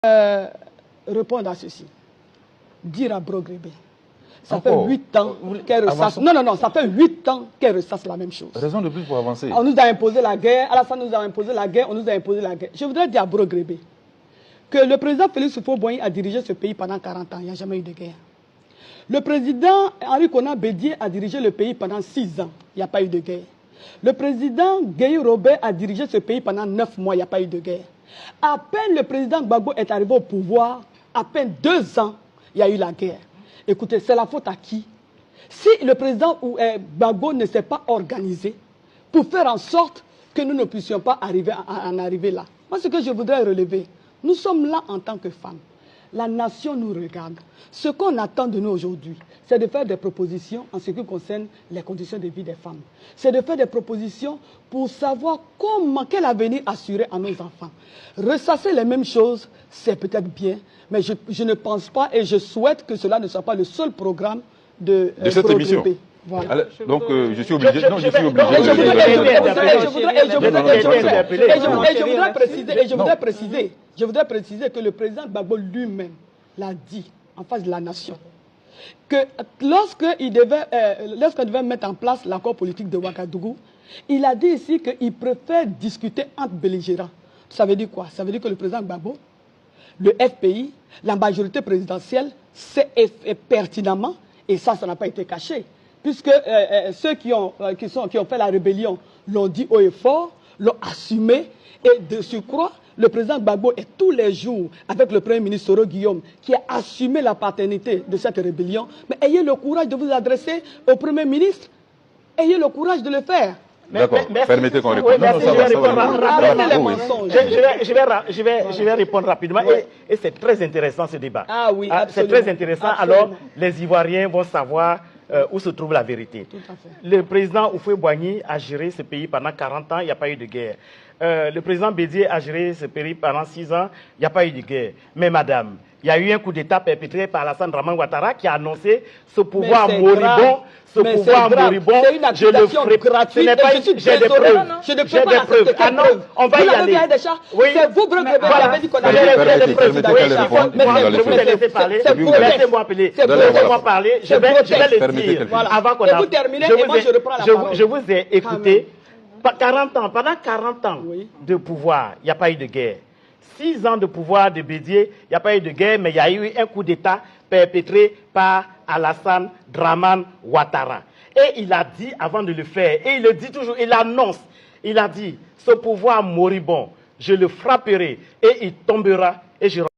Répondre à ceci. Dire à Broguébé. Ça fait 8 ans qu'elle ressasse. Non, ça fait 8 ans qu'elle ressasse la même chose. Raison de plus pour avancer. On nous a imposé la guerre, Alassane nous a imposé la guerre, on nous a imposé la guerre. Je voudrais dire à Broguébé que le président Félix Houphouët-Boigny a dirigé ce pays pendant 40 ans, il n'y a jamais eu de guerre. Le président Henri Konan Bédié a dirigé le pays pendant 6 ans, il n'y a pas eu de guerre. Le président Gueye Robert a dirigé ce pays pendant 9 mois, il n'y a pas eu de guerre. À peine le président Gbagbo est arrivé au pouvoir, à peine 2 ans, il y a eu la guerre. Écoutez, c'est la faute à qui? Si le président Gbagbo ne s'est pas organisé pour faire en sorte que nous ne puissions pas en arriver là. Moi, ce que je voudrais relever, nous sommes là en tant que femmes. La nation nous regarde. Ce qu'on attend de nous aujourd'hui, c'est de faire des propositions en ce qui concerne les conditions de vie des femmes. C'est de faire des propositions pour savoir quel avenir assurer à nos enfants. Ressasser les mêmes choses, c'est peut-être bien, mais je ne pense pas et je souhaite que cela ne soit pas le seul programme de cette émission. Voilà. Alors, donc, je suis obligé. Non, je suis obligé. Je voudrais préciser que le président Gbagbo lui-même l'a dit en face de la nation que lorsqu'on devait mettre en place l'accord politique de Ouagadougou, il a dit ici qu'il préfère discuter entre belligérants. Ça veut dire quoi? Ça veut dire que le président Gbagbo, le FPI, la majorité présidentielle sait pertinemment, et ça n'a pas été caché, puisque ceux qui ont fait la rébellion l'ont dit haut et fort, l'ont assumé, et de surcroît, le président Gbagbo est tous les jours avec le premier ministre Soro Guillaume qui a assumé la paternité de cette rébellion. Mais ayez le courage de vous adresser au premier ministre. Ayez le courage de le faire. D'accord, permettez qu'on réponde. Je vais répondre rapidement et c'est très intéressant ce débat. Ah oui, c'est très intéressant. Absolument. Alors, les Ivoiriens vont savoir où se trouve la vérité. Tout à fait. Le président Houphouët-Boigny a géré ce pays pendant 40 ans, il n'y a pas eu de guerre. Le président Bédié a géré ce pays pendant 6 ans, il n'y a pas eu de guerre. Mais madame, il y a eu un coup d'État perpétré par Alassane Dramane Ouattara qui a annoncé ce pouvoir moribond. Ce pouvoir moribond, je le ferai. Ce n'est pas j'ai des preuves. Je ne peux pas preuves. Ah non, on va y aller. C'est vous, Broguébé, qui avez dit qu'on avait des preuves. Laissez-moi appeler. Laissez-moi parler. Je vais le dire. Avant qu'on vous terminez et moi je reprends la parole. Je vous ai écouté. Pendant 40 ans de pouvoir, il n'y a pas eu de guerre. 6 ans de pouvoir de Bédié, il n'y a pas eu de guerre, mais il y a eu un coup d'État perpétré par Alassane Dramane Ouattara. Et il a dit avant de le faire, et il le dit toujours, il annonce, il a dit, ce pouvoir moribond, je le frapperai et il tombera et je